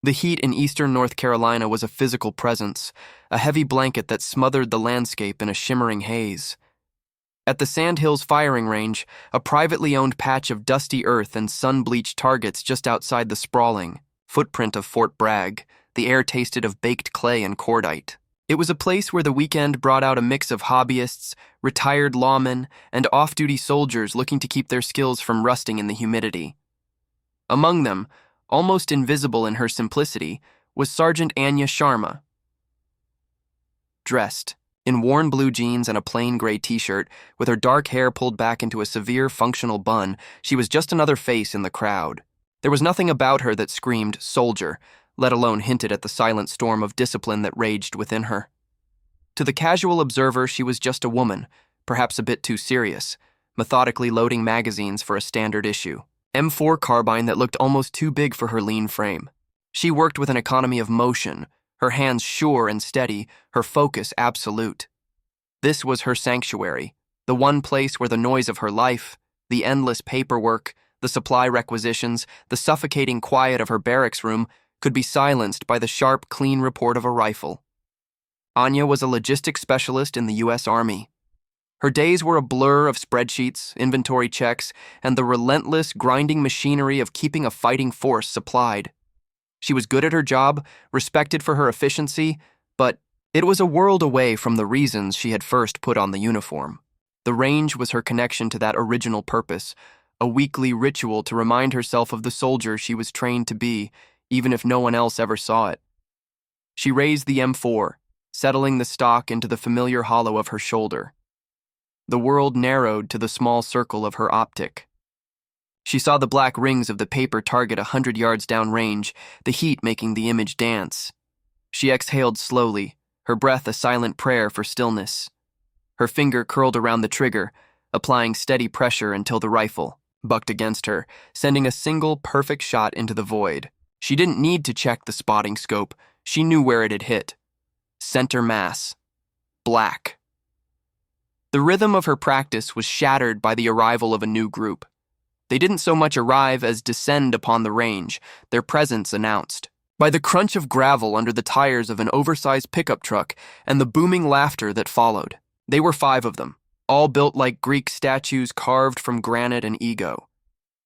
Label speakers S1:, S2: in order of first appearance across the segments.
S1: The heat in eastern North Carolina was a physical presence, a heavy blanket that smothered the landscape in a shimmering haze. At the Sandhills firing range, a privately owned patch of dusty earth and sun-bleached targets just outside the sprawling footprint of Fort Bragg, the air tasted of baked clay and cordite. It was a place where the weekend brought out a mix of hobbyists, retired lawmen, and off-duty soldiers looking to keep their skills from rusting in the humidity. Among them, almost invisible in her simplicity, was Sergeant Anya Sharma. Dressed in worn blue jeans and a plain gray t-shirt, with her dark hair pulled back into a severe functional bun, she was just another face in the crowd. There was nothing about her that screamed soldier, let alone hinted at the silent storm of discipline that raged within her. To the casual observer, she was just a woman, perhaps a bit too serious, methodically loading magazines for a standard issue. M4 carbine that looked almost too big for her lean frame. She worked with an economy of motion, her hands sure and steady, her focus absolute. This was her sanctuary, the one place where the noise of her life, the endless paperwork, the supply requisitions, the suffocating quiet of her barracks room could be silenced by the sharp, clean report of a rifle. Anya was a logistics specialist in the U.S. Army. Her days were a blur of spreadsheets, inventory checks, and the relentless, grinding machinery of keeping a fighting force supplied. She was good at her job, respected for her efficiency, but it was a world away from the reasons she had first put on the uniform. The range was her connection to that original purpose, a weekly ritual to remind herself of the soldier she was trained to be, even if no one else ever saw it. She raised the M4, settling the stock into the familiar hollow of her shoulder. The world narrowed to the small circle of her optic. She saw the black rings of the paper target 100 yards downrange, the heat making the image dance. She exhaled slowly, her breath a silent prayer for stillness. Her finger curled around the trigger, applying steady pressure until the rifle bucked against her, sending a single perfect shot into the void. She didn't need to check the spotting scope. She knew where it had hit. Center mass. Black. The rhythm of her practice was shattered by the arrival of a new group. They didn't so much arrive as descend upon the range, their presence announced by the crunch of gravel under the tires of an oversized pickup truck and the booming laughter that followed. They were 5 of them, all built like Greek statues carved from granite and ego.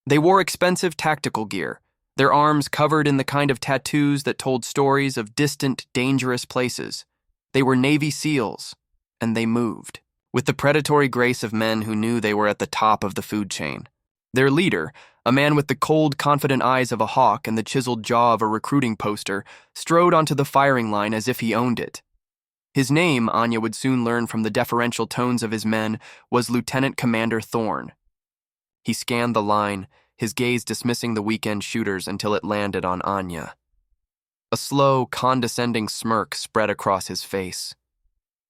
S1: They wore expensive tactical gear, their arms covered in the kind of tattoos that told stories of distant, dangerous places. They were Navy SEALs, and they moved, with the predatory grace of men who knew they were at the top of the food chain. Their leader, a man with the cold, confident eyes of a hawk and the chiseled jaw of a recruiting poster, strode onto the firing line as if he owned it. His name, Anya would soon learn from the deferential tones of his men, was Lieutenant Commander Thorne. He scanned the line, his gaze dismissing the weekend shooters until it landed on Anya. A slow, condescending smirk spread across his face.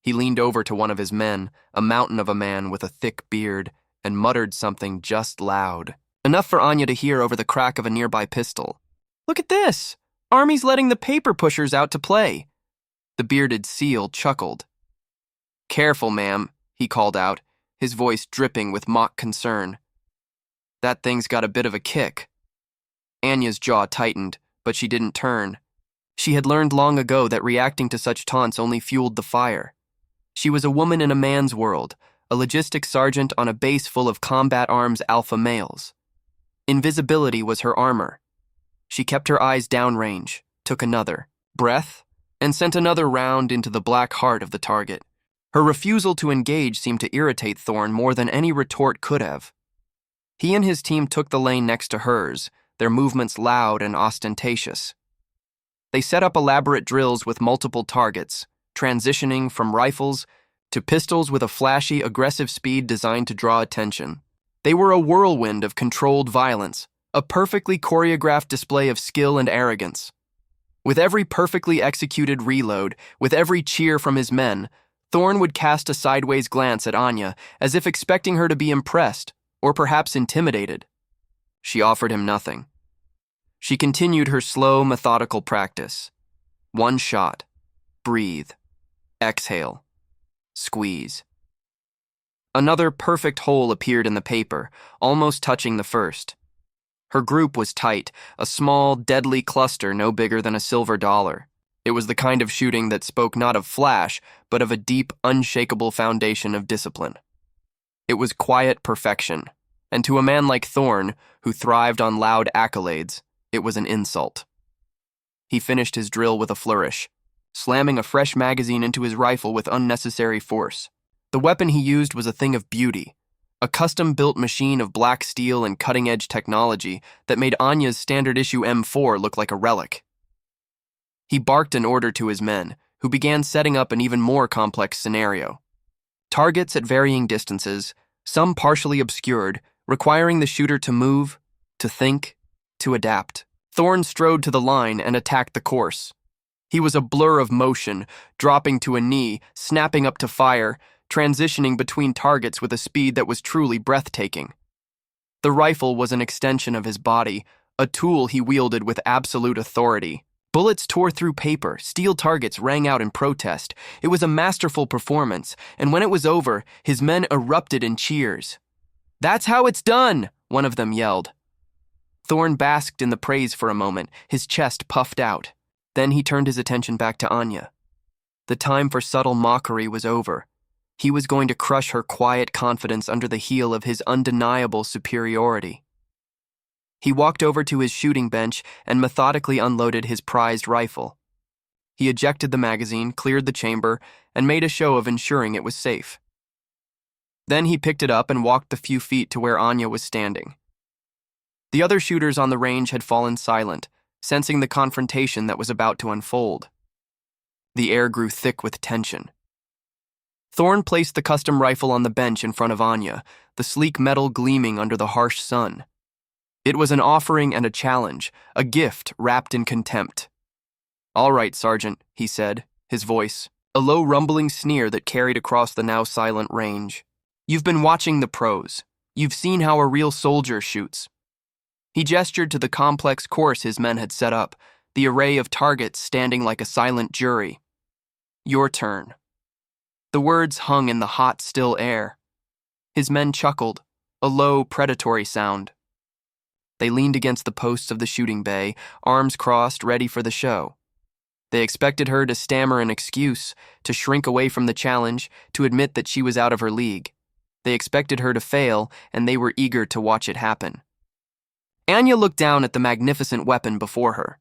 S1: He leaned over to one of his men, a mountain of a man with a thick beard, and muttered something just loud, enough for Anya to hear over the crack of a nearby pistol. "Look at this! Army's letting the paper pushers out to play." The bearded SEAL chuckled. "Careful, ma'am," he called out, his voice dripping with mock concern. "That thing's got a bit of a kick." Anya's jaw tightened, but she didn't turn. She had learned long ago that reacting to such taunts only fueled the fire. She was a woman in a man's world, a logistics sergeant on a base full of combat arms alpha males. Invisibility was her armor. She kept her eyes downrange, took another breath, and sent another round into the black heart of the target. Her refusal to engage seemed to irritate Thorne more than any retort could have. He and his team took the lane next to hers, their movements loud and ostentatious. They set up elaborate drills with multiple targets, transitioning from rifles to pistols with a flashy, aggressive speed designed to draw attention. They were a whirlwind of controlled violence, a perfectly choreographed display of skill and arrogance. With every perfectly executed reload, with every cheer from his men, Thorne would cast a sideways glance at Anya, as if expecting her to be impressed, or perhaps intimidated. She offered him nothing. She continued her slow, methodical practice. One shot. Breathe. Exhale. Squeeze. Another perfect hole appeared in the paper, almost touching the first. Her group was tight, a small, deadly cluster no bigger than a silver dollar. It was the kind of shooting that spoke not of flash, but of a deep, unshakable foundation of discipline. It was quiet perfection, and to a man like Thorn, who thrived on loud accolades, it was an insult. He finished his drill with a flourish, slamming a fresh magazine into his rifle with unnecessary force. The weapon he used was a thing of beauty, a custom-built machine of black steel and cutting-edge technology that made Anya's standard-issue M4 look like a relic. He barked an order to his men, who began setting up an even more complex scenario. Targets at varying distances, some partially obscured, requiring the shooter to move, to think, to adapt. Thorn strode to the line and attacked the course. He was a blur of motion, dropping to a knee, snapping up to fire, transitioning between targets with a speed that was truly breathtaking. The rifle was an extension of his body, a tool he wielded with absolute authority. Bullets tore through paper, steel targets rang out in protest. It was a masterful performance, and when it was over, his men erupted in cheers. "That's how it's done!" one of them yelled. Thorn basked in the praise for a moment, his chest puffed out. Then he turned his attention back to Anya. The time for subtle mockery was over. He was going to crush her quiet confidence under the heel of his undeniable superiority. He walked over to his shooting bench and methodically unloaded his prized rifle. He ejected the magazine, cleared the chamber, and made a show of ensuring it was safe. Then he picked it up and walked the few feet to where Anya was standing. The other shooters on the range had fallen silent, sensing the confrontation that was about to unfold. The air grew thick with tension. Thorn placed the custom rifle on the bench in front of Anya, the sleek metal gleaming under the harsh sun. It was an offering and a challenge, a gift wrapped in contempt. "All right, Sergeant," he said, his voice, a low rumbling sneer that carried across the now silent range. "You've been watching the pros. You've seen how a real soldier shoots." He gestured to the complex course his men had set up, the array of targets standing like a silent jury. "Your turn." The words hung in the hot, still air. His men chuckled, a low, predatory sound. They leaned against the posts of the shooting bay, arms crossed, ready for the show. They expected her to stammer an excuse, to shrink away from the challenge, to admit that she was out of her league. They expected her to fail, and they were eager to watch it happen. Anya looked down at the magnificent weapon before her.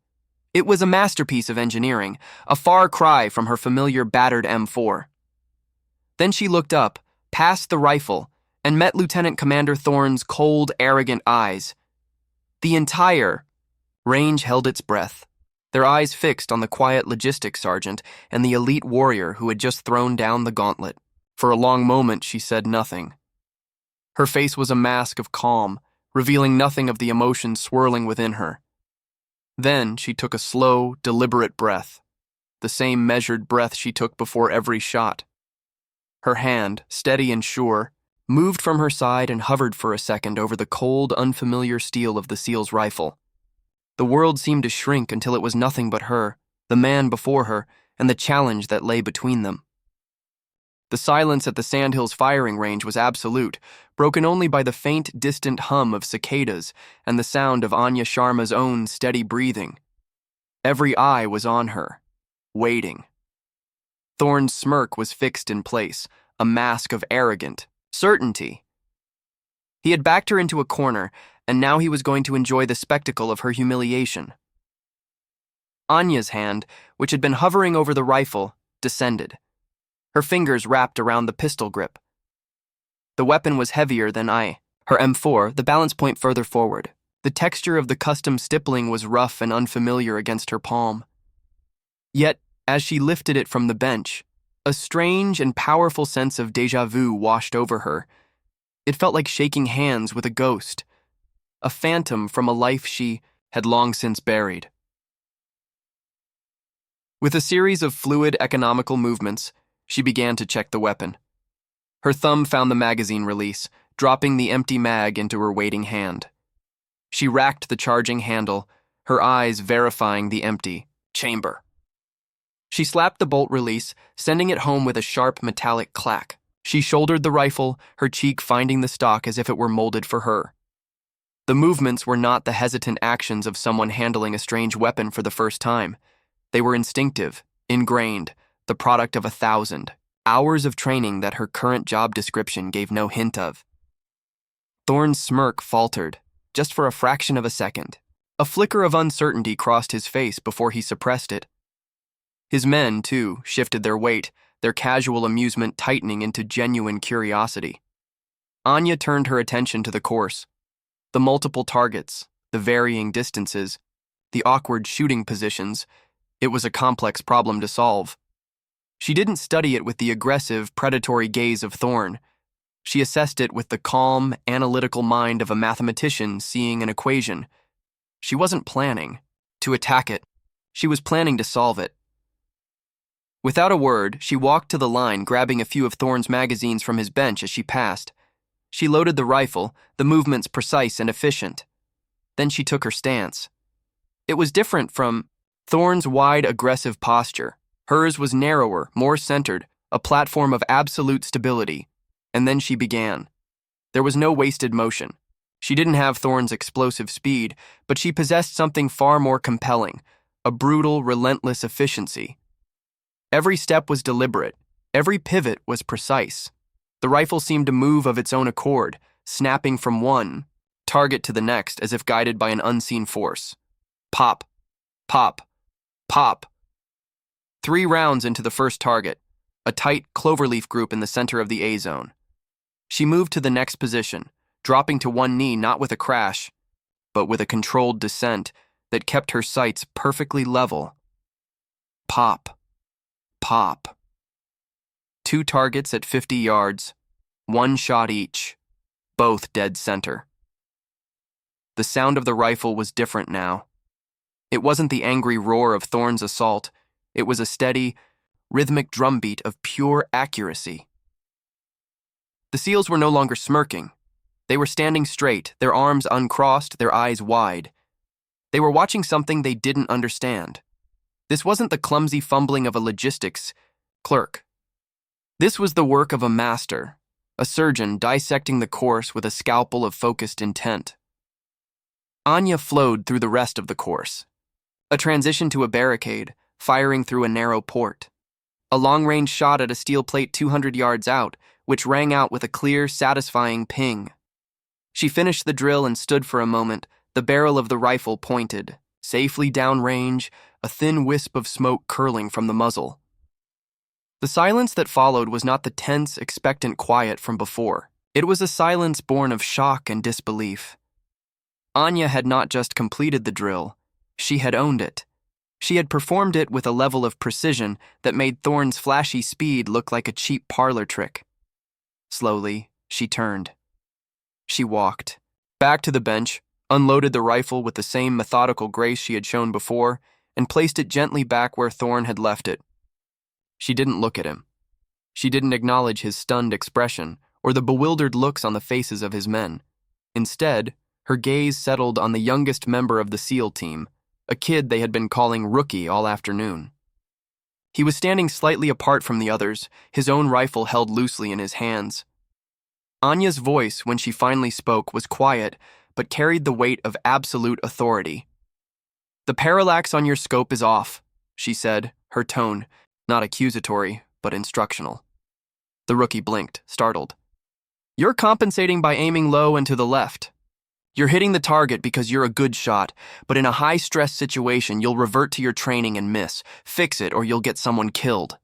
S1: It was a masterpiece of engineering, a far cry from her familiar battered M4. Then she looked up, past the rifle, and met Lieutenant Commander Thorn's cold, arrogant eyes. The entire range held its breath, their eyes fixed on the quiet logistics sergeant and the elite warrior who had just thrown down the gauntlet. For a long moment, she said nothing. Her face was a mask of calm, revealing nothing of the emotion swirling within her. Then she took a slow, deliberate breath, the same measured breath she took before every shot. Her hand, steady and sure, moved from her side and hovered for a second over the cold, unfamiliar steel of the SEAL's rifle. The world seemed to shrink until it was nothing but her, the man before her, and the challenge that lay between them. The silence at the Sandhills firing range was absolute, broken only by the faint, distant hum of cicadas and the sound of Anya Sharma's own steady breathing. Every eye was on her, waiting. Thorn's smirk was fixed in place, a mask of arrogant certainty. He had backed her into a corner, and now he was going to enjoy the spectacle of her humiliation. Anya's hand, which had been hovering over the rifle, descended. Her fingers wrapped around the pistol grip. The weapon was heavier than her M4, the balance point further forward. The texture of the custom stippling was rough and unfamiliar against her palm. Yet, as she lifted it from the bench, a strange and powerful sense of déjà vu washed over her. It felt like shaking hands with a ghost, a phantom from a life she had long since buried. With a series of fluid, economical movements, she began to check the weapon. Her thumb found the magazine release, dropping the empty mag into her waiting hand. She racked the charging handle, her eyes verifying the empty chamber. She slapped the bolt release, sending it home with a sharp metallic clack. She shouldered the rifle, her cheek finding the stock as if it were molded for her. The movements were not the hesitant actions of someone handling a strange weapon for the first time. They were instinctive, ingrained, the product of 1,000 hours of training that her current job description gave no hint of. Thorne's smirk faltered, just for a fraction of a second. A flicker of uncertainty crossed his face before he suppressed it. His men, too, shifted their weight, their casual amusement tightening into genuine curiosity. Anya turned her attention to the course. The multiple targets, the varying distances, the awkward shooting positions. It was a complex problem to solve. She didn't study it with the aggressive, predatory gaze of Thorne. She assessed it with the calm, analytical mind of a mathematician seeing an equation. She wasn't planning to attack it. She was planning to solve it. Without a word, she walked to the line, grabbing a few of Thorne's magazines from his bench as she passed. She loaded the rifle, the movements precise and efficient. Then she took her stance. It was different from Thorne's wide, aggressive posture. Hers was narrower, more centered, a platform of absolute stability. And then she began. There was no wasted motion. She didn't have Thorne's explosive speed, but she possessed something far more compelling, a brutal, relentless efficiency. Every step was deliberate. Every pivot was precise. The rifle seemed to move of its own accord, snapping from one target to the next as if guided by an unseen force. Pop, pop, pop. 3 rounds into the first target, a tight cloverleaf group in the center of the A zone. She moved to the next position, dropping to one knee not with a crash, but with a controlled descent that kept her sights perfectly level. Pop, pop. 2 targets at 50 yards, 1 shot each, both dead center. The sound of the rifle was different now. It wasn't the angry roar of Thorne's assault. It was a steady, rhythmic drumbeat of pure accuracy. The SEALs were no longer smirking. They were standing straight, their arms uncrossed, their eyes wide. They were watching something they didn't understand. This wasn't the clumsy fumbling of a logistics clerk. This was the work of a master, a surgeon dissecting the course with a scalpel of focused intent. Anya flowed through the rest of the course. A transition to a barricade, firing through a narrow port. A long-range shot at a steel plate 200 yards out, which rang out with a clear, satisfying ping. She finished the drill and stood for a moment, the barrel of the rifle pointed, safely downrange, a thin wisp of smoke curling from the muzzle. The silence that followed was not the tense, expectant quiet from before. It was a silence born of shock and disbelief. Anya had not just completed the drill, she had owned it. She had performed it with a level of precision that made Thorne's flashy speed look like a cheap parlor trick. Slowly, she turned. She walked back to the bench, unloaded the rifle with the same methodical grace she had shown before, and placed it gently back where Thorne had left it. She didn't look at him. She didn't acknowledge his stunned expression or the bewildered looks on the faces of his men. Instead, her gaze settled on the youngest member of the SEAL team, a kid they had been calling Rookie all afternoon. He was standing slightly apart from the others, his own rifle held loosely in his hands. Anya's voice, when she finally spoke, was quiet, but carried the weight of absolute authority. "The parallax on your scope is off," she said, her tone not accusatory, but instructional. The rookie blinked, startled. "You're compensating by aiming low and to the left. You're hitting the target because you're a good shot, but in a high-stress situation, you'll revert to your training and miss. Fix it or you'll get someone killed."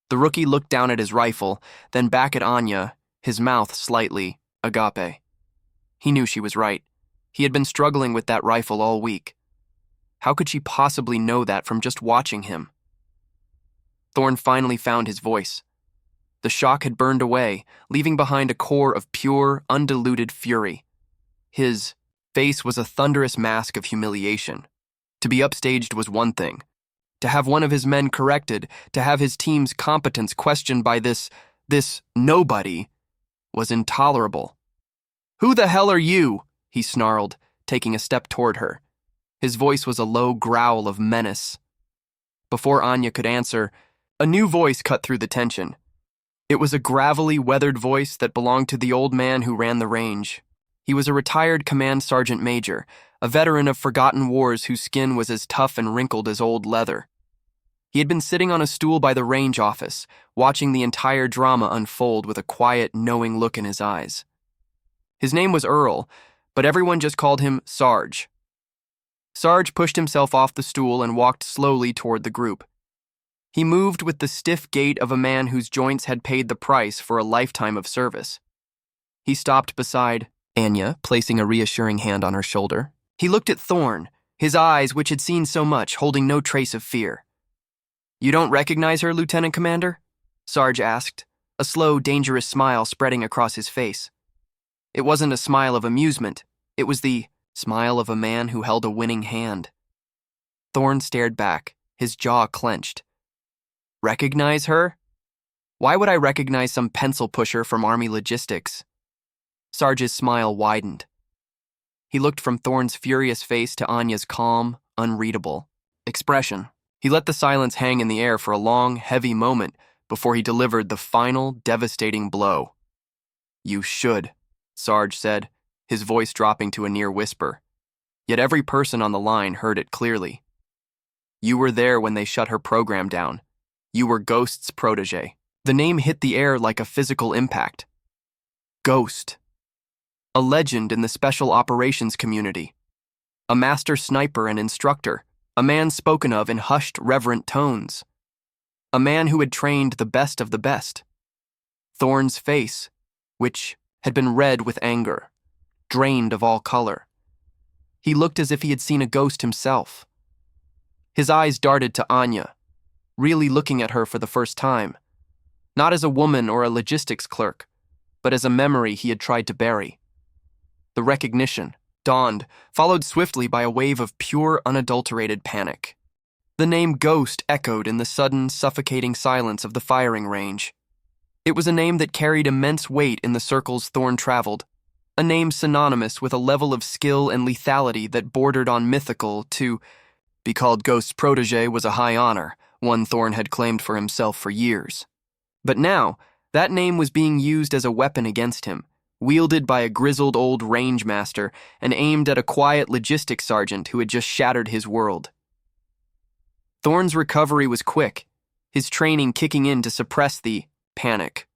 S1: The rookie looked down at his rifle, then back at Anya, his mouth slightly agape. He knew she was right. He had been struggling with that rifle all week. How could she possibly know that from just watching him? Thorne finally found his voice. The shock had burned away, leaving behind a core of pure, undiluted fury. His face was a thunderous mask of humiliation. To be upstaged was one thing. To have one of his men corrected, to have his team's competence questioned by this nobody, was intolerable. "Who the hell are you?" he snarled, taking a step toward her. His voice was a low growl of menace. Before Anya could answer, a new voice cut through the tension. It was a gravelly, weathered voice that belonged to the old man who ran the range. He was a retired command sergeant major, a veteran of forgotten wars whose skin was as tough and wrinkled as old leather. He had been sitting on a stool by the range office, watching the entire drama unfold with a quiet, knowing look in his eyes. His name was Earl, but everyone just called him Sarge. Sarge pushed himself off the stool and walked slowly toward the group. He moved with the stiff gait of a man whose joints had paid the price for a lifetime of service. He stopped beside Anya, placing a reassuring hand on her shoulder. He looked at Thorn, his eyes, which had seen so much, holding no trace of fear. "You don't recognize her, Lieutenant Commander?" Sarge asked, a slow, dangerous smile spreading across his face. It wasn't a smile of amusement. It was the smile of a man who held a winning hand. Thorn stared back, his jaw clenched. "Recognize her? Why would I recognize some pencil pusher from Army Logistics?" Sarge's smile widened. He looked from Thorn's furious face to Anya's calm, unreadable expression. He let the silence hang in the air for a long, heavy moment before he delivered the final, devastating blow. "You should," Sarge said, his voice dropping to a near whisper. Yet every person on the line heard it clearly. "You were there when they shut her program down. You were Ghost's protege." The name hit the air like a physical impact. Ghost. A legend in the special operations community. A master sniper and instructor. A man spoken of in hushed, reverent tones. A man who had trained the best of the best. Thorn's face, which had been red with anger, drained of all color. He looked as if he had seen a ghost himself. His eyes darted to Anya, really looking at her for the first time, not as a woman or a logistics clerk, but as a memory he had tried to bury. The recognition dawned, followed swiftly by a wave of pure, unadulterated panic. The name Ghost echoed in the sudden, suffocating silence of the firing range. It was a name that carried immense weight in the circles Thorn traveled, a name synonymous with a level of skill and lethality that bordered on mythical. To be called Ghost's protege was a high honor, one Thorn had claimed for himself for years. But now, that name was being used as a weapon against him, wielded by a grizzled old range master and aimed at a quiet logistics sergeant who had just shattered his world. Thorn's recovery was quick, his training kicking in to suppress the panic.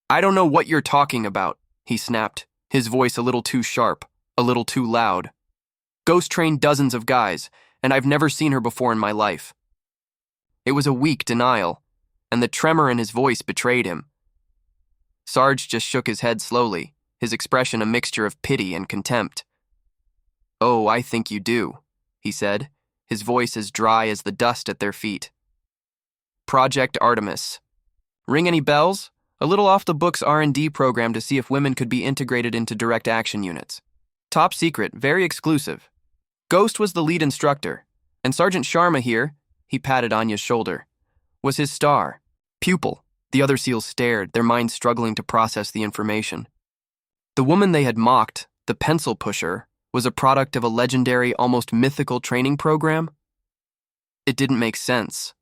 S1: "I don't know what you're talking about," he snapped, his voice a little too sharp, a little too loud. "Ghost trained dozens of guys, and I've never seen her before in my life." It was a weak denial, and the tremor in his voice betrayed him. Sarge just shook his head slowly, his expression a mixture of pity and contempt. "Oh, I think you do," he said, his voice as dry as the dust at their feet. "Project Artemis. Ring any bells? A little off-the-books R&D program to see if women could be integrated into direct action units. Top secret, very exclusive. Ghost was the lead instructor, and Sergeant Sharma here," he patted Anya's shoulder, "was his star, pupil." The other SEALs stared, their minds struggling to process the information. The woman they had mocked, the pencil pusher, was a product of a legendary, almost mythical training program? It didn't make sense.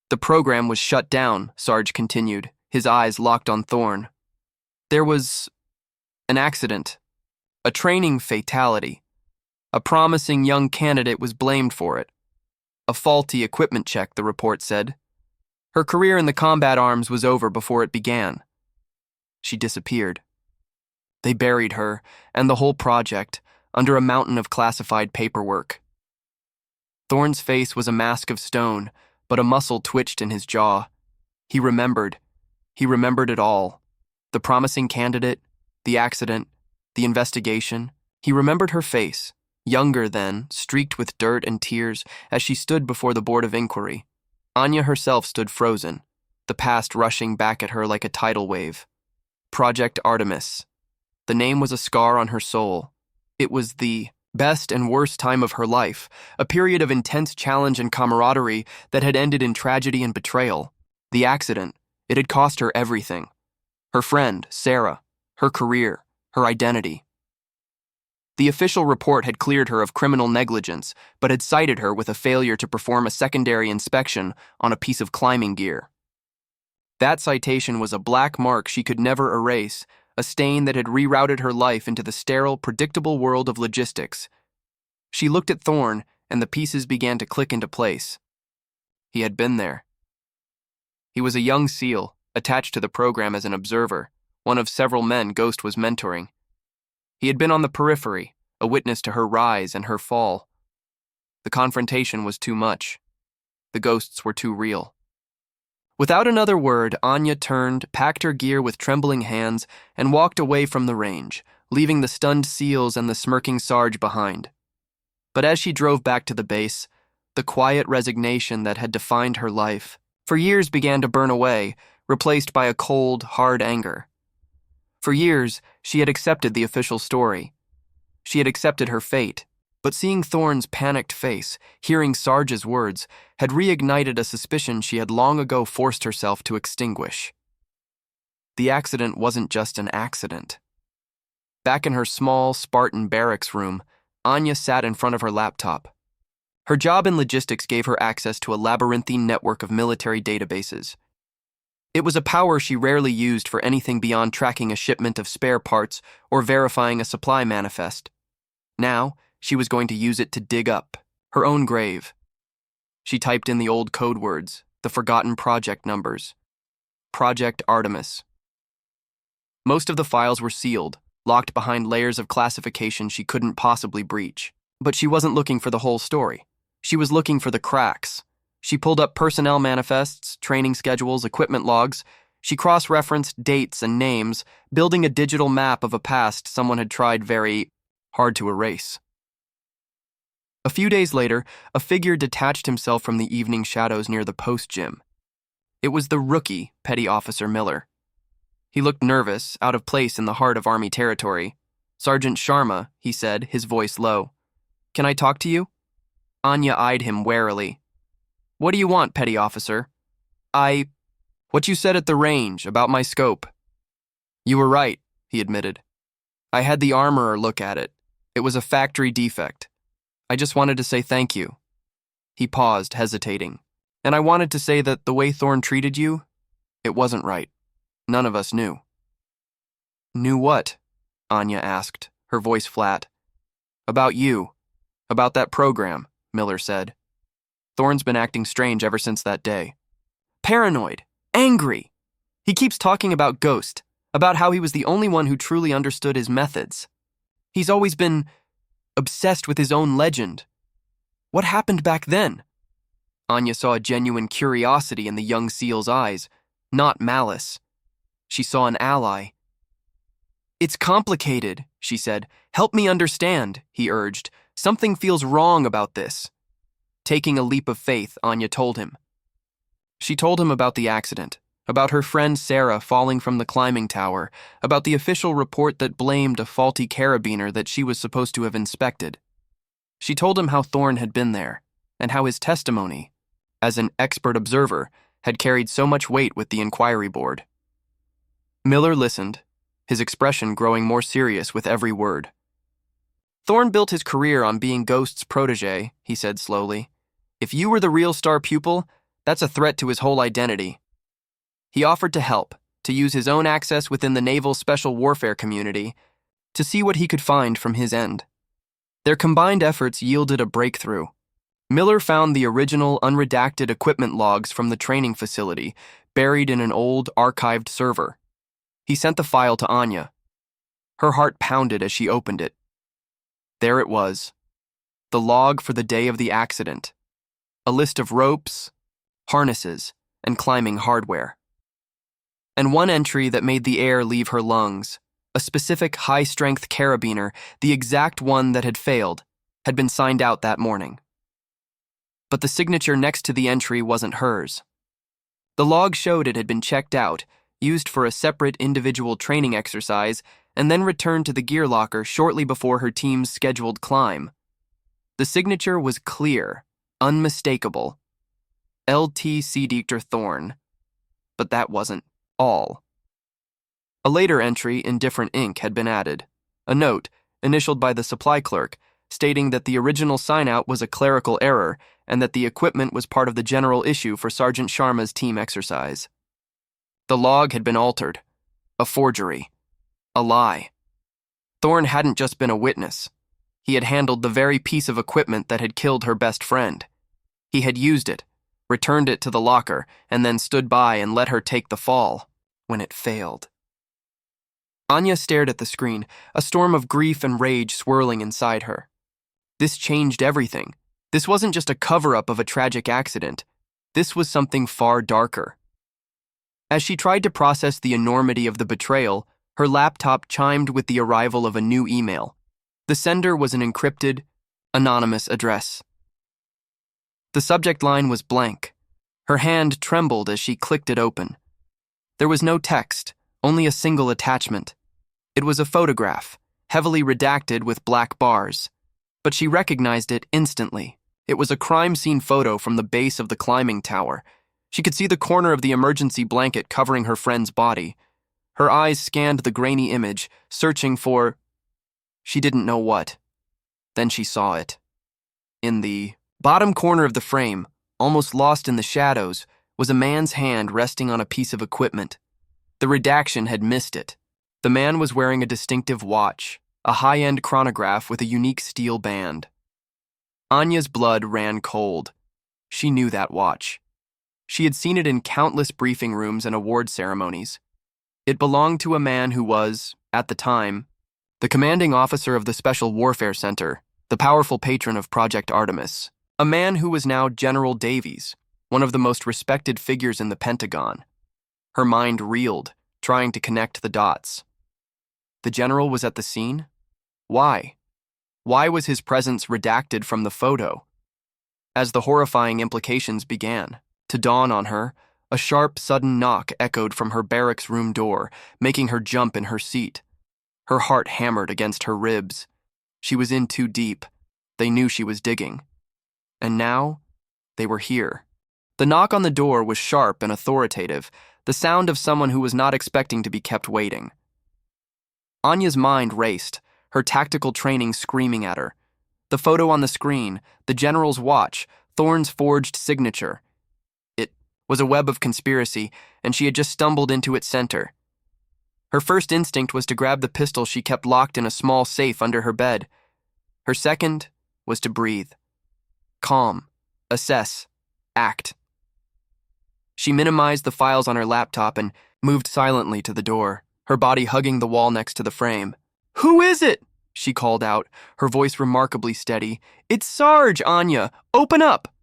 S1: "The program was shut down," Sarge continued, his eyes locked on Thorn. "There was an accident, a training fatality. A promising young candidate was blamed for it. A faulty equipment check," the report said. "Her career in the combat arms was over before it began. She disappeared. They buried her and the whole project under a mountain of classified paperwork." Thorn's face was a mask of stone, but a muscle twitched in his jaw. He remembered it all. The promising candidate, the accident, the investigation. He remembered her face, younger then, streaked with dirt and tears, as she stood before the Board of Inquiry. Anya herself stood frozen, the past rushing back at her like a tidal wave. Project Artemis. The name was a scar on her soul. It was the best and worst time of her life, a period of intense challenge and camaraderie that had ended in tragedy and betrayal. The accident, it had cost her everything. Her friend, Sarah, her career, her identity. The official report had cleared her of criminal negligence, but had cited her with a failure to perform a secondary inspection on a piece of climbing gear. That citation was a black mark she could never erase, a stain that had rerouted her life into the sterile, predictable world of logistics. She looked at Thorne, and the pieces began to click into place. He had been there. He was a young SEAL, attached to the program as an observer, one of several men Ghost was mentoring. He had been on the periphery, a witness to her rise and her fall. The confrontation was too much. The ghosts were too real. Without another word, Anya turned, packed her gear with trembling hands, and walked away from the range, leaving the stunned SEALs and the smirking Sarge behind. But as she drove back to the base, the quiet resignation that had defined her life for years began to burn away, replaced by a cold, hard anger. For years, she had accepted the official story. She had accepted her fate, but seeing Thorne's panicked face, hearing Sarge's words, had reignited a suspicion she had long ago forced herself to extinguish. The accident wasn't just an accident. Back in her small, Spartan barracks room, Anya sat in front of her laptop. Her job in logistics gave her access to a labyrinthine network of military databases. It was a power she rarely used for anything beyond tracking a shipment of spare parts or verifying a supply manifest. Now, she was going to use it to dig up her own grave. She typed in the old code words, the forgotten project numbers. Project Artemis. Most of the files were sealed, locked behind layers of classification she couldn't possibly breach. But she wasn't looking for the whole story. She was looking for the cracks. She pulled up personnel manifests, training schedules, equipment logs. She cross-referenced dates and names, building a digital map of a past someone had tried very hard to erase. A few days later, a figure detached himself from the evening shadows near the post gym. It was the rookie, Petty Officer Miller. He looked nervous, out of place in the heart of Army territory. "Sergeant Sharma," he said, his voice low. "Can I talk to you?" Anya eyed him warily. "What do you want, Petty Officer?" What you said at the range about my scope." "You were right," he admitted. "I had the armorer look at it. It was a factory defect. I just wanted to say thank you." He paused, hesitating. "And I wanted to say that the way Thorne treated you, it wasn't right. None of us knew." "Knew what?" Anya asked, her voice flat. "About you. About that program," Miller said. "Thorne's been acting strange ever since that day. Paranoid. Angry. He keeps talking about Ghost, about how he was the only one who truly understood his methods. He's always been obsessed with his own legend. What happened back then?" Anya saw a genuine curiosity in the young SEAL's eyes, not malice. She saw an ally. "It's complicated," she said. "Help me understand," he urged. "Something feels wrong about this." Taking a leap of faith, Anya told him. She told him about the accident, about her friend Sarah falling from the climbing tower, about the official report that blamed a faulty carabiner that she was supposed to have inspected. She told him how Thorne had been there, and how his testimony, as an expert observer, had carried so much weight with the inquiry board. Miller listened, his expression growing more serious with every word. "Thorne built his career on being Ghost's protege," he said slowly. "If you were the real star pupil, that's a threat to his whole identity. He offered to help, to use his own access within the naval special warfare community, to see what he could find from his end. Their combined efforts yielded a breakthrough. Miller found the original unredacted equipment logs from the training facility, buried in an old, archived server. He sent the file to Anya. Her heart pounded as she opened it. There it was, the log for the day of the accident, a list of ropes, harnesses, and climbing hardware. And one entry that made the air leave her lungs, a specific high-strength carabiner, the exact one that had failed, had been signed out that morning. But the signature next to the entry wasn't hers. The log showed it had been checked out, used for a separate individual training exercise, and then returned to the gear locker shortly before her team's scheduled climb. The signature was clear, unmistakable. L.T. Seedichter Thorne. But that wasn't all. A later entry in different ink had been added, a note, initialed by the supply clerk, stating that the original sign-out was a clerical error and that the equipment was part of the general issue for Sergeant Sharma's team exercise. The log had been altered, a forgery. A lie. Thorne hadn't just been a witness. He had handled the very piece of equipment that had killed her best friend. He had used it, returned it to the locker, and then stood by and let her take the fall when it failed. Anya stared at the screen, a storm of grief and rage swirling inside her. This changed everything. This wasn't just a cover-up of a tragic accident. This was something far darker. As she tried to process the enormity of the betrayal, her laptop chimed with the arrival of a new email. The sender was an encrypted, anonymous address. The subject line was blank. Her hand trembled as she clicked it open. There was no text, only a single attachment. It was a photograph, heavily redacted with black bars. But she recognized it instantly. It was a crime scene photo from the base of the climbing tower. She could see the corner of the emergency blanket covering her friend's body. Her eyes scanned the grainy image, searching for... she didn't know what. Then she saw it. In the bottom corner of the frame, almost lost in the shadows, was a man's hand resting on a piece of equipment. The redaction had missed it. The man was wearing a distinctive watch, a high-end chronograph with a unique steel band. Anya's blood ran cold. She knew that watch. She had seen it in countless briefing rooms and award ceremonies. It belonged to a man who was, at the time, the commanding officer of the Special Warfare Center, the powerful patron of Project Artemis, a man who was now General Davies, one of the most respected figures in the Pentagon. Her mind reeled, trying to connect the dots. The general was at the scene? Why? Why was his presence redacted from the photo? As the horrifying implications began to dawn on her, a sharp, sudden knock echoed from her barracks room door, making her jump in her seat. Her heart hammered against her ribs. She was in too deep. They knew she was digging. And now, they were here. The knock on the door was sharp and authoritative, the sound of someone who was not expecting to be kept waiting. Anya's mind raced, her tactical training screaming at her. The photo on the screen, the general's watch, Thorne's forged signature. It was a web of conspiracy, and she had just stumbled into its center. Her first instinct was to grab the pistol she kept locked in a small safe under her bed. Her second was to breathe. Calm, assess, act. She minimized the files on her laptop and moved silently to the door, her body hugging the wall next to the frame. "Who is it?" she called out, her voice remarkably steady. "It's Sarge, Anya! Open up!"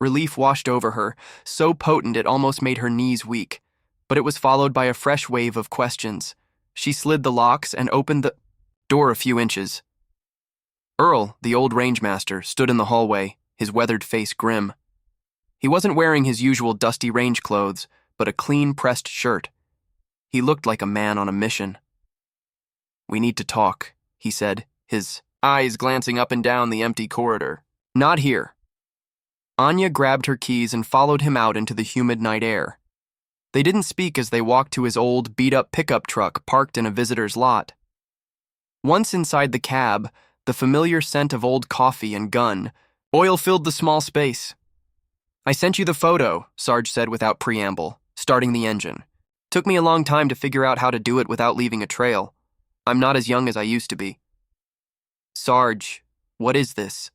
S1: Relief washed over her, so potent it almost made her knees weak, but it was followed by a fresh wave of questions. She slid the locks and opened the door a few inches. Earl, the old rangemaster, stood in the hallway, his weathered face grim. He wasn't wearing his usual dusty range clothes, but a clean-pressed shirt. He looked like a man on a mission. "We need to talk," he said, his eyes glancing up and down the empty corridor. "Not here." Anya grabbed her keys and followed him out into the humid night air. They didn't speak as they walked to his old, beat-up pickup truck parked in a visitor's lot. Once inside the cab, the familiar scent of old coffee and gun oil filled the small space. "I sent you the photo," Sarge said without preamble, starting the engine. "Took me a long time to figure out how to do it without leaving a trail. I'm not as young as I used to be." "Sarge, what is this?"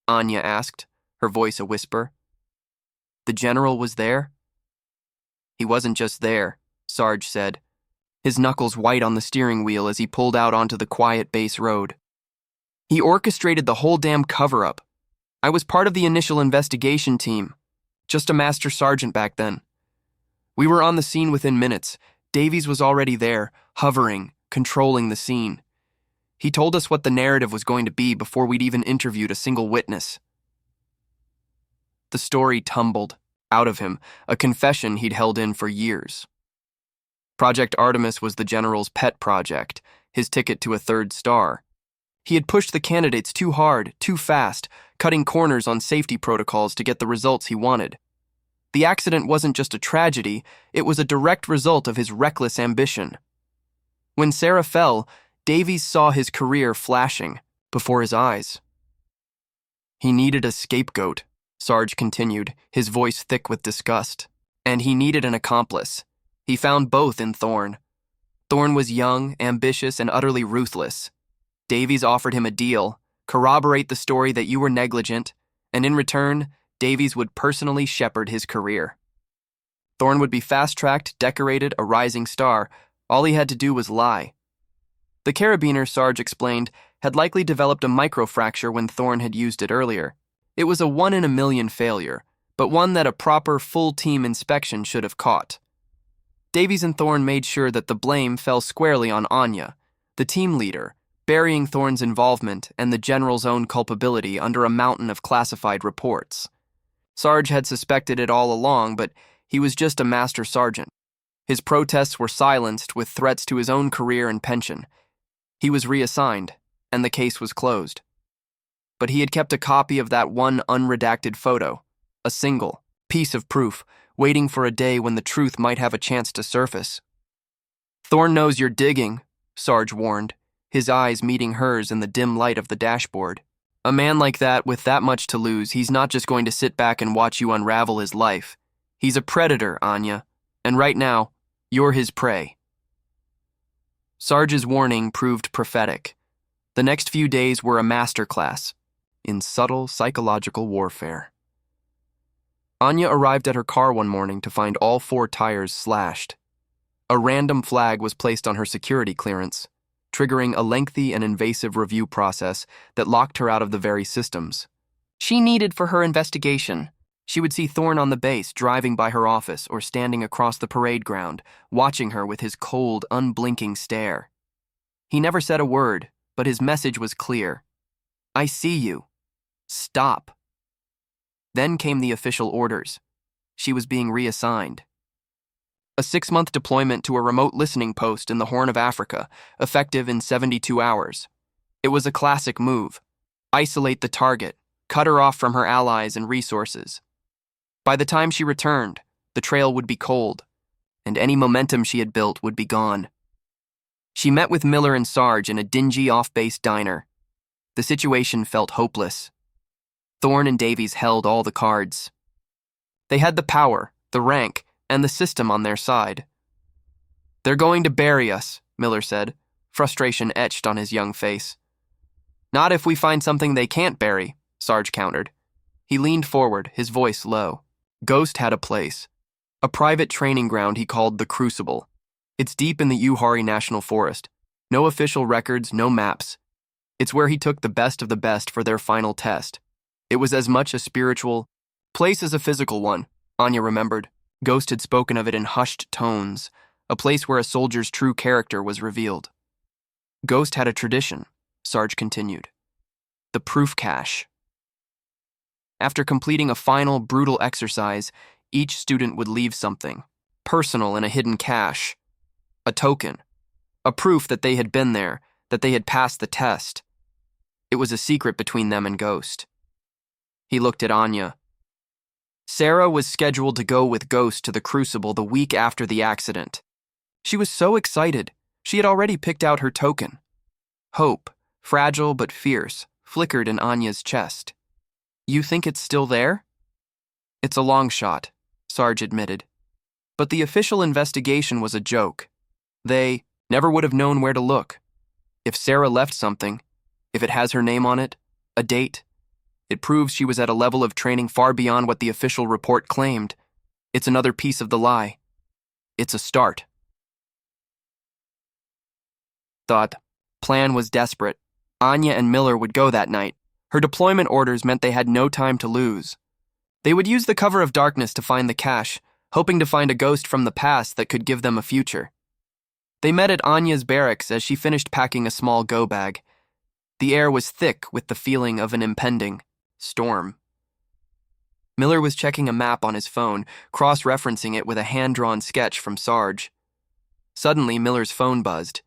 S1: Anya asked, her voice a whisper. "The general was there?" "He wasn't just there," Sarge said, his knuckles white on the steering wheel as he pulled out onto the quiet base road. "He orchestrated the whole damn cover-up. I was part of the initial investigation team, just a master sergeant back then. We were on the scene within minutes. Davies was already there, hovering, controlling the scene. He told us what the narrative was going to be before we'd even interviewed a single witness." The story tumbled out of him, a confession he'd held in for years. Project Artemis was the general's pet project, his ticket to a third star. He had pushed the candidates too hard, too fast, cutting corners on safety protocols to get the results he wanted. The accident wasn't just a tragedy, it was a direct result of his reckless ambition. When Sarah fell, Davies saw his career flashing before his eyes. "He needed a scapegoat," Sarge continued, his voice thick with disgust. "And he needed an accomplice. He found both in Thorne. Thorne was young, ambitious, and utterly ruthless. Davies offered him a deal: corroborate the story that you were negligent, and in return, Davies would personally shepherd his career. Thorne would be fast-tracked, decorated, a rising star. All he had to do was lie. The carabiner, Sarge explained, had likely developed a microfracture when Thorne had used it earlier. It was a 1-in-a-million failure, but one that a proper full-team inspection should have caught. Davies and Thorne made sure that the blame fell squarely on Anya, the team leader, burying Thorne's involvement and the general's own culpability under a mountain of classified reports. Sarge had suspected it all along, but he was just a master sergeant. His protests were silenced with threats to his own career and pension. He was reassigned, and the case was closed. But he had kept a copy of that one unredacted photo, a single piece of proof, waiting for a day when the truth might have a chance to surface. "Thorne knows you're digging," Sarge warned, his eyes meeting hers in the dim light of the dashboard. "A man like that, with that much to lose, he's not just going to sit back and watch you unravel his life. He's a predator, Anya, and right now, you're his prey." Sarge's warning proved prophetic. The next few days were a masterclass in subtle psychological warfare. Anya arrived at her car one morning to find all 4 tires slashed. A random flag was placed on her security clearance, triggering a lengthy and invasive review process that locked her out of the very systems she needed for her investigation. She would see Thorne on the base, driving by her office or standing across the parade ground, watching her with his cold, unblinking stare. He never said a word, but his message was clear. "I see you. Stop." Then came the official orders. She was being reassigned. A 6-month deployment to a remote listening post in the Horn of Africa, effective in 72 hours. It was a classic move. Isolate the target, cut her off from her allies and resources. By the time she returned, the trail would be cold, and any momentum she had built would be gone. She met with Miller and Sarge in a dingy off-base diner. The situation felt hopeless. Thorne and Davies held all the cards. They had the power, the rank, and the system on their side. "They're going to bury us," Miller said, frustration etched on his young face. "Not if we find something they can't bury," Sarge countered. He leaned forward, his voice low. Ghost had a place. A private training ground he called the Crucible. It's deep in the Uwharrie National Forest. No official records, no maps. It's where he took the best of the best for their final test. It was as much a spiritual place as a physical one, Anya remembered. Ghost had spoken of it in hushed tones, a place where a soldier's true character was revealed. Ghost had a tradition, Sarge continued. The proof cache. After completing a final, brutal exercise, each student would leave something, personal in a hidden cache. A token. A proof that they had been there, that they had passed the test. It was a secret between them and Ghost. He looked at Anya. Sarah was scheduled to go with Ghost to the Crucible the week after the accident. She was so excited, she had already picked out her token. Hope, fragile but fierce, flickered in Anya's chest. "You think it's still there?" "It's a long shot," Sarge admitted. But the official investigation was a joke. They never would have known where to look. If Sarah left something, if it has her name on it, a date, it proves she was at a level of training far beyond what the official report claimed. It's another piece of the lie. It's a start. Thought. Plan was desperate. Anya and Miller would go that night. Her deployment orders meant they had no time to lose. They would use the cover of darkness to find the cache, hoping to find a ghost from the past that could give them a future. They met at Anya's barracks as she finished packing a small go bag. The air was thick with the feeling of an impending storm. Miller was checking a map on his phone, cross-referencing it with a hand-drawn sketch from Sarge. Suddenly, Miller's phone buzzed.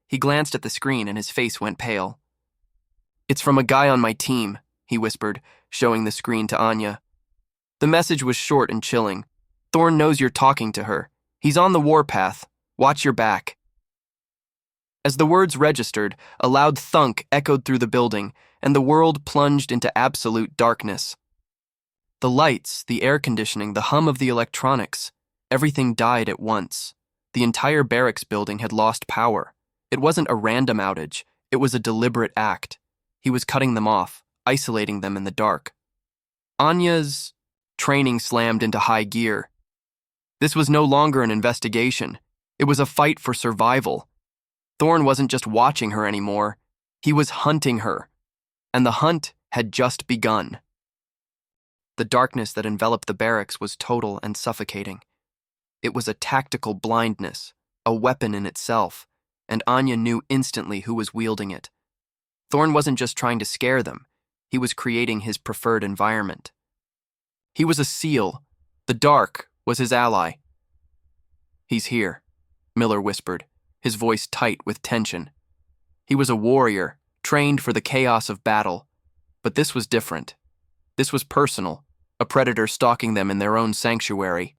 S1: He glanced at the screen and his face went pale. "It's from a guy on my team," he whispered, showing the screen to Anya. The message was short and chilling. "Thorne knows you're talking to her. He's on the warpath. Watch your back." As the words registered, a loud thunk echoed through the building, and the world plunged into absolute darkness. The lights, the air conditioning, the hum of the electronics, everything died at once. The entire barracks building had lost power. It wasn't a random outage, it was a deliberate act. He was cutting them off, isolating them in the dark. Anya's training slammed into high gear. This was no longer an investigation. It was a fight for survival. Thorn wasn't just watching her anymore. He was hunting her. And the hunt had just begun. The darkness that enveloped the barracks was total and suffocating. It was a tactical blindness, a weapon in itself, and Anya knew instantly who was wielding it. Thorn wasn't just trying to scare them. He was creating his preferred environment. He was a SEAL. The dark was his ally. "He's here," Miller whispered, his voice tight with tension. He was a warrior, trained for the chaos of battle. But this was different. This was personal, a predator stalking them in their own sanctuary.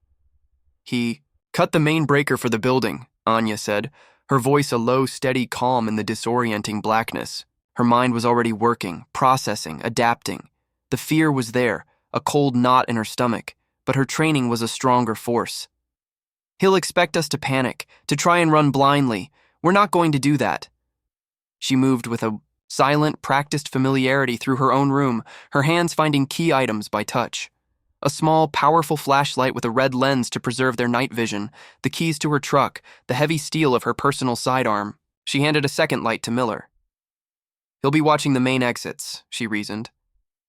S1: "He cut the main breaker for the building," Anya said, her voice a low, steady calm in the disorienting blackness. Her mind was already working, processing, adapting. The fear was there, a cold knot in her stomach, but her training was a stronger force. "He'll expect us to panic, to try and run blindly. We're not going to do that." She moved with a silent, practiced familiarity through her own room, her hands finding key items by touch. A small, powerful flashlight with a red lens to preserve their night vision, the keys to her truck, the heavy steel of her personal sidearm. She handed a second light to Miller. "He'll be watching the main exits," she reasoned.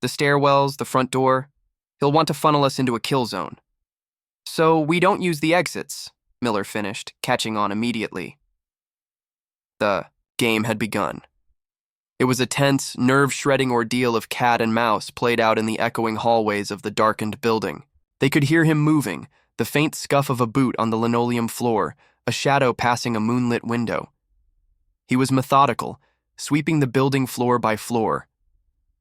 S1: "The stairwells, the front door. He'll want to funnel us into a kill zone." "So we don't use the exits," Miller finished, catching on immediately. The game had begun. It was a tense, nerve-shredding ordeal of cat and mouse played out in the echoing hallways of the darkened building. They could hear him moving, the faint scuff of a boot on the linoleum floor, a shadow passing a moonlit window. He was methodical, sweeping the building floor by floor.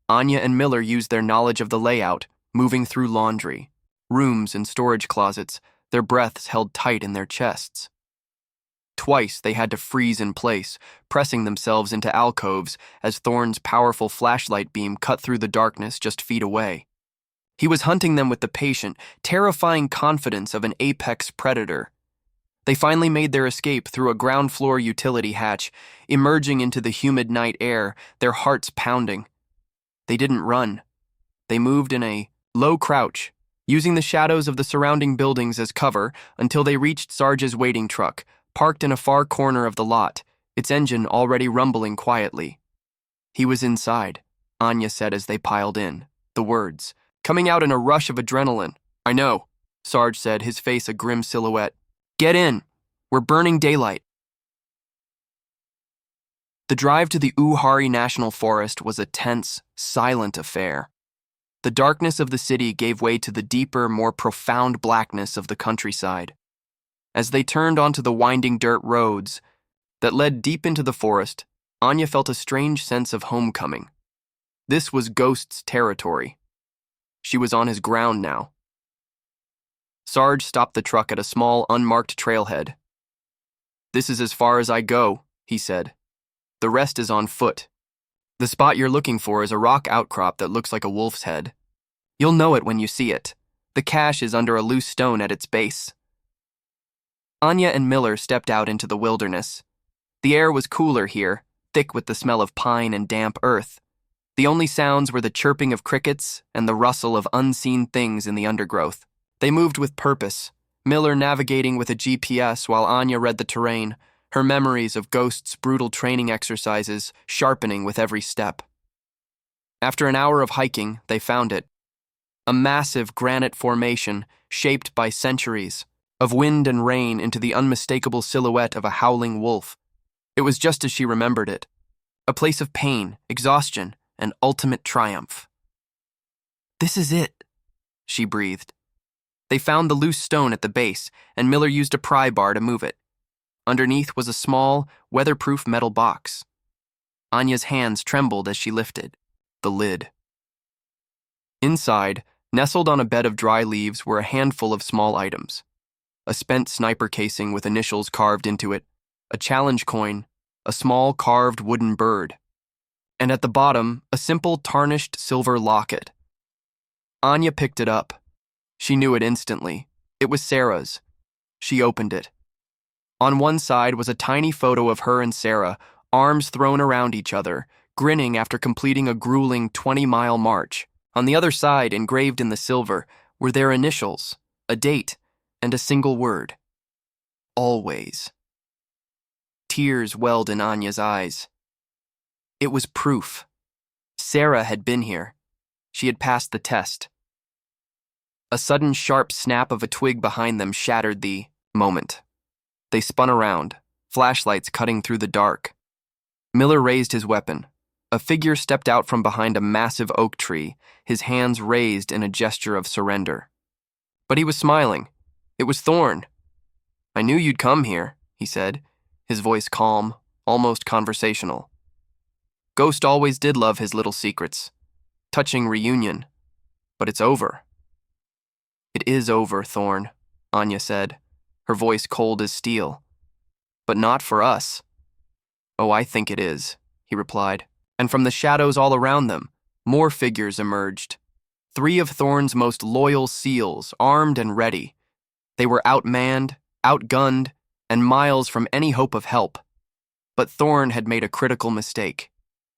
S1: Anya and Miller used their knowledge of the layout, moving through laundry, rooms and storage closets, their breaths held tight in their chests. Twice they had to freeze in place, pressing themselves into alcoves as Thorn's powerful flashlight beam cut through the darkness just feet away. He was hunting them with the patient, terrifying confidence of an apex predator. They finally made their escape through a ground-floor utility hatch, emerging into the humid night air, their hearts pounding. They didn't run. They moved in a low crouch, using the shadows of the surrounding buildings as cover until they reached Sarge's waiting truck, parked in a far corner of the lot, its engine already rumbling quietly. "He was inside," Anya said as they piled in, the words coming out in a rush of adrenaline. "I know," Sarge said, his face a grim silhouette. "Get in. We're burning daylight." The drive to the Uwharrie National Forest was a tense, silent affair. The darkness of the city gave way to the deeper, more profound blackness of the countryside. As they turned onto the winding dirt roads that led deep into the forest, Anya felt a strange sense of homecoming. This was Ghost's territory. She was on his ground now. Sarge stopped the truck at a small, unmarked trailhead. "This is as far as I go," he said. "The rest is on foot. The spot you're looking for is a rock outcrop that looks like a wolf's head. You'll know it when you see it. The cache is under a loose stone at its base." Anya and Miller stepped out into the wilderness. The air was cooler here, thick with the smell of pine and damp earth. The only sounds were the chirping of crickets and the rustle of unseen things in the undergrowth. They moved with purpose, Miller navigating with a GPS while Anya read the terrain, her memories of Ghost's brutal training exercises sharpening with every step. After an hour of hiking, they found it. A massive granite formation shaped by centuries of wind and rain into the unmistakable silhouette of a howling wolf. It was just as she remembered it. A place of pain, exhaustion, and ultimate triumph. "This is it," she breathed. They found the loose stone at the base, and Miller used a pry bar to move it. Underneath was a small, weatherproof metal box. Anya's hands trembled as she lifted the lid. Inside, nestled on a bed of dry leaves, were a handful of small items. A spent sniper casing with initials carved into it, a challenge coin, a small carved wooden bird, and at the bottom, a simple tarnished silver locket. Anya picked it up. She knew it instantly. It was Sarah's. She opened it. On one side was a tiny photo of her and Sarah, arms thrown around each other, grinning after completing a grueling 20-mile march. On the other side, engraved in the silver, were their initials, a date, and a single word. Always. Tears welled in Anya's eyes. It was proof. Sarah had been here. She had passed the test. A sudden sharp snap of a twig behind them shattered the moment. They spun around, flashlights cutting through the dark. Miller raised his weapon. A figure stepped out from behind a massive oak tree, his hands raised in a gesture of surrender. But he was smiling. It was Thorn. "I knew you'd come here," he said, his voice calm, almost conversational. Ghost always did love his little secrets. Touching reunion. But it's over. "It is over, Thorn," Anya said, her voice cold as steel. "But not for us." "Oh, I think it is," he replied. And from the shadows all around them, more figures emerged. 3 of Thorn's most loyal SEALs, armed and ready. They were outmanned, outgunned, and miles from any hope of help. But Thorn had made a critical mistake.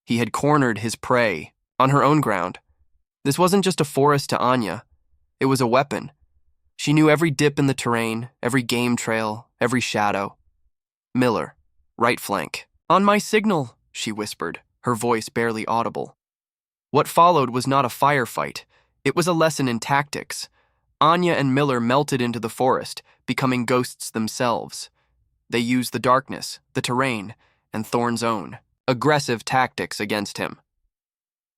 S1: He had cornered his prey, on her own ground. This wasn't just a forest to Anya. It was a weapon. She knew every dip in the terrain, every game trail, every shadow. "Miller, right flank." "On my signal," she whispered, her voice barely audible. What followed was not a firefight. It was a lesson in tactics. Anya and Miller melted into the forest, becoming ghosts themselves. They used the darkness, the terrain, and Thorn's own aggressive tactics against him.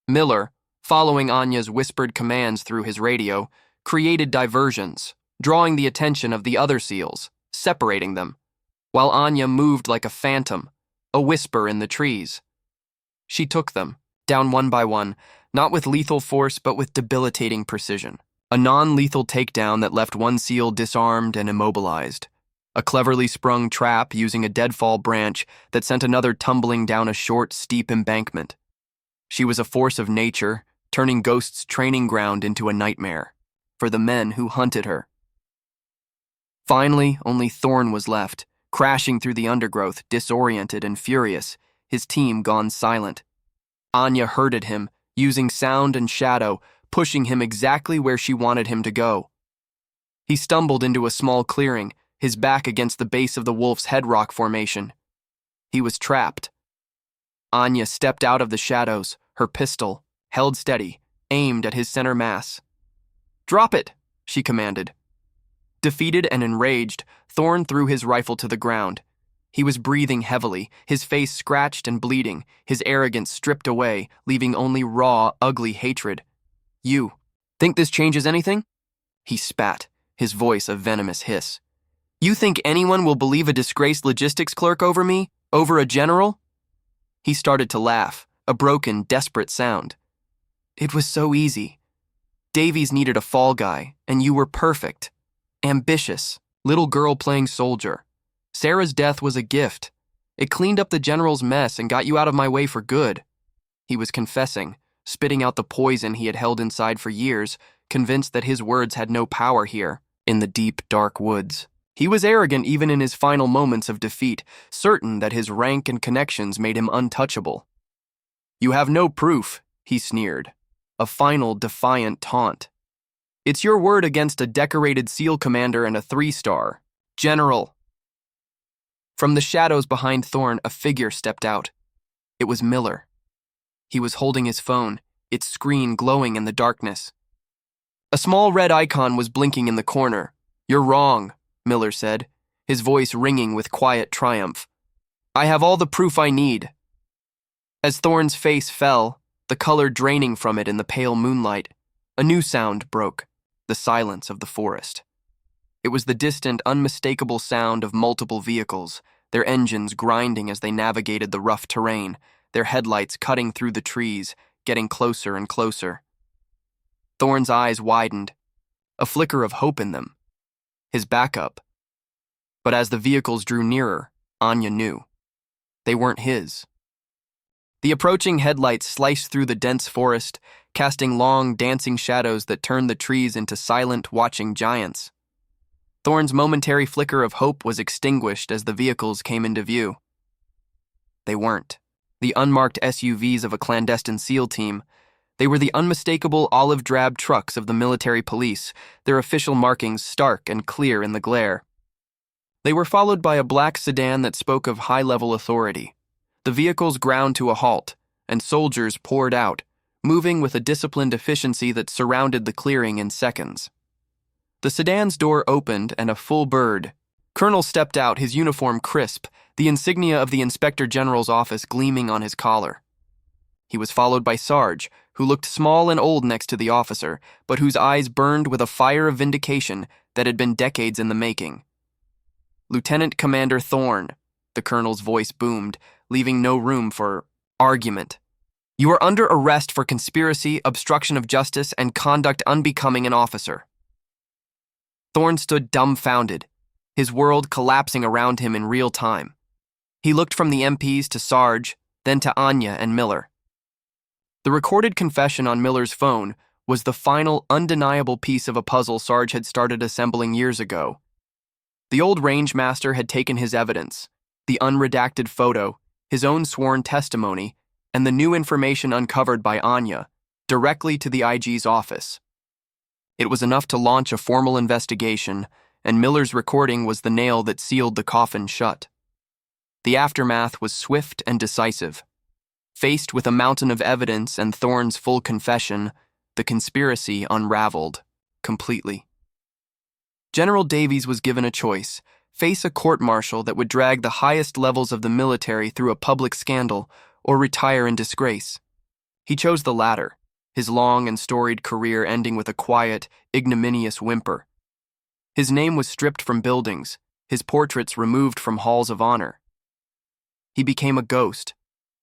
S1: Miller, following Anya's whispered commands through his radio, created diversions, drawing the attention of the other SEALs, separating them, while Anya moved like a phantom, a whisper in the trees. She took them, down one by one, not with lethal force but with debilitating precision. A non-lethal takedown that left one SEAL disarmed and immobilized. A cleverly sprung trap using a deadfall branch that sent another tumbling down a short, steep embankment. She was a force of nature, turning Ghost's training ground into a nightmare for the men who hunted her. Finally, only Thorn was left, crashing through the undergrowth, disoriented and furious, his team gone silent. Anya herded him, using sound and shadow, pushing him exactly where she wanted him to go. He stumbled into a small clearing, his back against the base of the wolf's head rock formation. He was trapped. Anya stepped out of the shadows, her pistol, held steady, aimed at his center mass. "Drop it," she commanded. Defeated and enraged, Thorn threw his rifle to the ground. He was breathing heavily, his face scratched and bleeding, his arrogance stripped away, leaving only raw, ugly hatred. "You think this changes anything?" He spat, his voice a venomous hiss. "You think anyone will believe a disgraced logistics clerk over me? Over a general?" He started to laugh, a broken, desperate sound. "It was so easy. Davies needed a fall guy, and you were perfect. Ambitious, little girl playing soldier. Sarah's death was a gift. It cleaned up the general's mess and got you out of my way for good." He was confessing, spitting out the poison he had held inside for years, convinced that his words had no power here, in the deep, dark woods. He was arrogant even in his final moments of defeat, certain that his rank and connections made him untouchable. "You have no proof," he sneered, a final defiant taunt. "It's your word against a decorated SEAL commander and a 3-star. General." From the shadows behind Thorn, a figure stepped out. It was Miller. He was holding his phone, its screen glowing in the darkness. A small red icon was blinking in the corner. "You're wrong," Miller said, his voice ringing with quiet triumph. "I have all the proof I need." As Thorn's face fell, the color draining from it in the pale moonlight, a new sound broke, the silence of the forest. It was the distant, unmistakable sound of multiple vehicles, their engines grinding as they navigated the rough terrain, their headlights cutting through the trees, getting closer and closer. Thorn's eyes widened, a flicker of hope in them. His backup. But as the vehicles drew nearer, Anya knew. They weren't his. The approaching headlights sliced through the dense forest, casting long, dancing shadows that turned the trees into silent, watching giants. Thorne's momentary flicker of hope was extinguished as the vehicles came into view. They weren't. The unmarked SUVs of a clandestine SEAL team. They were the unmistakable olive-drab trucks of the military police, their official markings stark and clear in the glare. They were followed by a black sedan that spoke of high-level authority. The vehicles ground to a halt, and soldiers poured out, moving with a disciplined efficiency that surrounded the clearing in seconds. The sedan's door opened and a full bird. Colonel stepped out, his uniform crisp, the insignia of the Inspector General's office gleaming on his collar. He was followed by Sarge, who looked small and old next to the officer, but whose eyes burned with a fire of vindication that had been decades in the making. "Lieutenant Commander Thorne," the colonel's voice boomed, leaving no room for argument. "You are under arrest for conspiracy, obstruction of justice, and conduct unbecoming an officer." Thorne stood dumbfounded, his world collapsing around him in real time. He looked from the MPs to Sarge, then to Anya and Miller. The recorded confession on Miller's phone was the final, undeniable piece of a puzzle Sarge had started assembling years ago. The old rangemaster had taken his evidence, the unredacted photo, his own sworn testimony, and the new information uncovered by Anya, directly to the IG's office. It was enough to launch a formal investigation, and Miller's recording was the nail that sealed the coffin shut. The aftermath was swift and decisive. Faced with a mountain of evidence and Thorne's full confession, the conspiracy unraveled completely. General Davies was given a choice: face a court-martial that would drag the highest levels of the military through a public scandal, or retire in disgrace. He chose the latter, his long and storied career ending with a quiet, ignominious whimper. His name was stripped from buildings, his portraits removed from halls of honor. He became a ghost,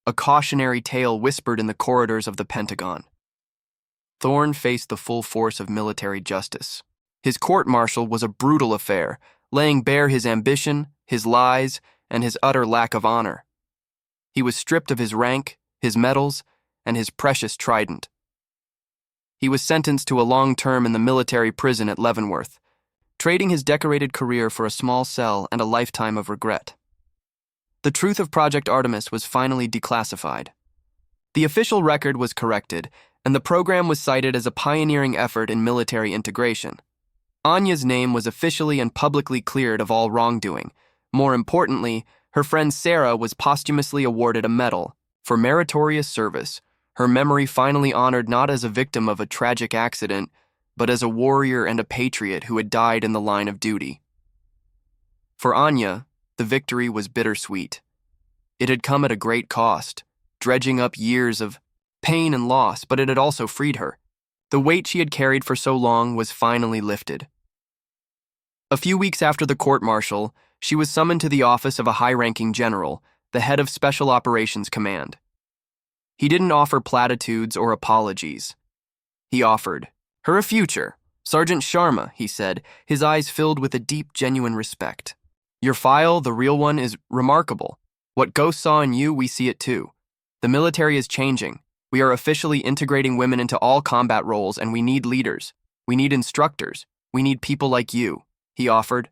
S1: a cautionary tale whispered in the corridors of the Pentagon. Thorne faced the full force of military justice. His court-martial was a brutal affair, laying bare his ambition, his lies, and his utter lack of honor. He was stripped of his rank, his medals, and his precious trident. He was sentenced to a long term in the military prison at Leavenworth, trading his decorated career for a small cell and a lifetime of regret. The truth of Project Artemis was finally declassified. The official record was corrected, and the program was cited as a pioneering effort in military integration. Anya's name was officially and publicly cleared of all wrongdoing. More importantly, her friend Sarah was posthumously awarded a medal for meritorious service, her memory finally honored not as a victim of a tragic accident, but as a warrior and a patriot who had died in the line of duty. For Anya, the victory was bittersweet. It had come at a great cost, dredging up years of pain and loss, but it had also freed her. The weight she had carried for so long was finally lifted. A few weeks after the court-martial, she was summoned to the office of a high-ranking general, the head of Special Operations Command. He didn't offer platitudes or apologies. He offered her a future. "Sergeant Sharma," he said, his eyes filled with a deep, genuine respect. "Your file, the real one, is remarkable. What Ghost saw in you, we see it too. The military is changing. We are officially integrating women into all combat roles, and we need leaders. We need instructors. We need people like you," he offered.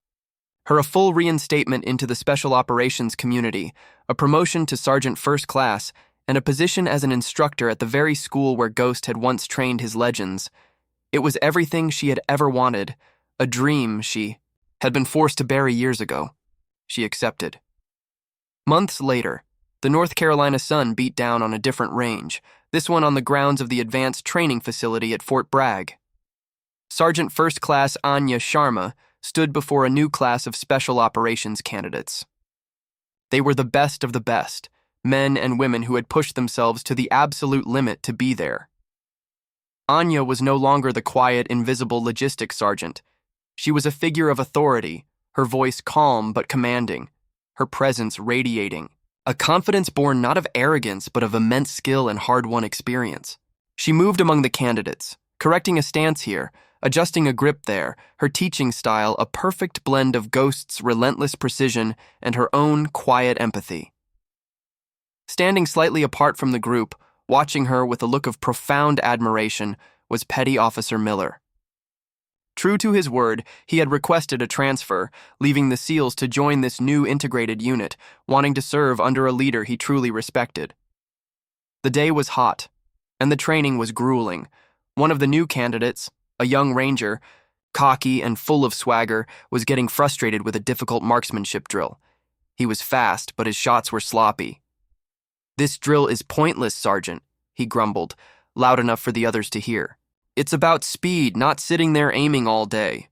S1: Her a full reinstatement into the Special Operations community, a promotion to Sergeant First Class, and a position as an instructor at the very school where Ghost had once trained his legends. It was everything she had ever wanted, a dream she had been forced to bury years ago. She accepted. Months later, the North Carolina sun beat down on a different range, this one on the grounds of the Advanced Training Facility at Fort Bragg. Sergeant First Class Anya Sharma stood before a new class of Special Operations candidates. They were the best of the best, men and women who had pushed themselves to the absolute limit to be there. Anya was no longer the quiet, invisible logistics sergeant. She was a figure of authority, her voice calm but commanding, her presence radiating, a confidence born not of arrogance but of immense skill and hard-won experience. She moved among the candidates, correcting a stance here, adjusting a grip there, her teaching style a perfect blend of Ghost's relentless precision and her own quiet empathy. Standing slightly apart from the group, watching her with a look of profound admiration, was Petty Officer Miller. True to his word, he had requested a transfer, leaving the SEALs to join this new integrated unit, wanting to serve under a leader he truly respected. The day was hot, and the training was grueling. One of the new candidates, a young ranger, cocky and full of swagger, was getting frustrated with a difficult marksmanship drill. He was fast, but his shots were sloppy. "This drill is pointless, Sergeant," he grumbled, loud enough for the others to hear. "It's about speed, not sitting there aiming all day."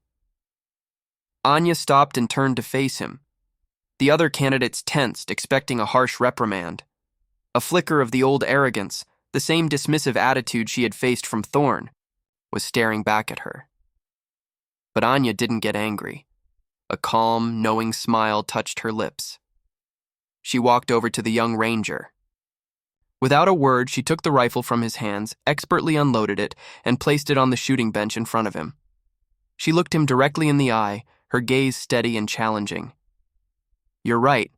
S1: Anya stopped and turned to face him. The other candidates tensed, expecting a harsh reprimand. A flicker of the old arrogance, the same dismissive attitude she had faced from Thorn, was staring back at her. But Anya didn't get angry. A calm, knowing smile touched her lips. She walked over to the young ranger. Without a word, she took the rifle from his hands, expertly unloaded it, and placed it on the shooting bench in front of him. She looked him directly in the eye, her gaze steady and challenging. "You're right.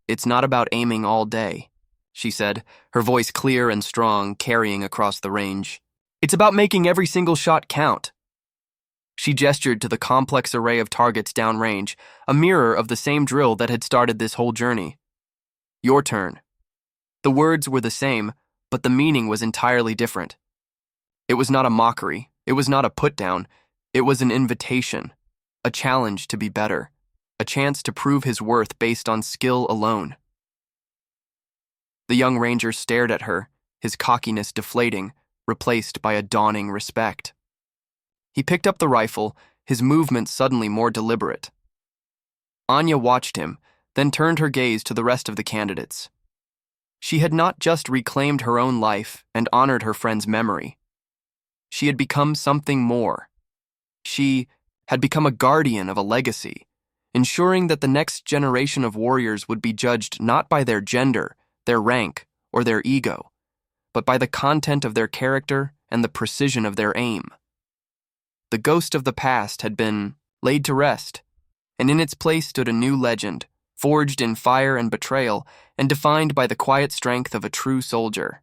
S1: It's not about aiming all day," she said, her voice clear and strong, carrying across the range. "It's about making every single shot count." She gestured to the complex array of targets downrange, a mirror of the same drill that had started this whole journey. "Your turn." The words were the same, but the meaning was entirely different. It was not a mockery, it was not a put-down, it was an invitation, a challenge to be better, a chance to prove his worth based on skill alone. The young ranger stared at her, his cockiness deflating, replaced by a dawning respect. He picked up the rifle, his movements suddenly more deliberate. Anya watched him, then turned her gaze to the rest of the candidates. She had not just reclaimed her own life and honored her friend's memory. She had become something more. She had become a guardian of a legacy, ensuring that the next generation of warriors would be judged not by their gender, their rank, or their ego, but by the content of their character and the precision of their aim. The ghost of the past had been laid to rest, and in its place stood a new legend, forged in fire and betrayal, and defined by the quiet strength of a true soldier.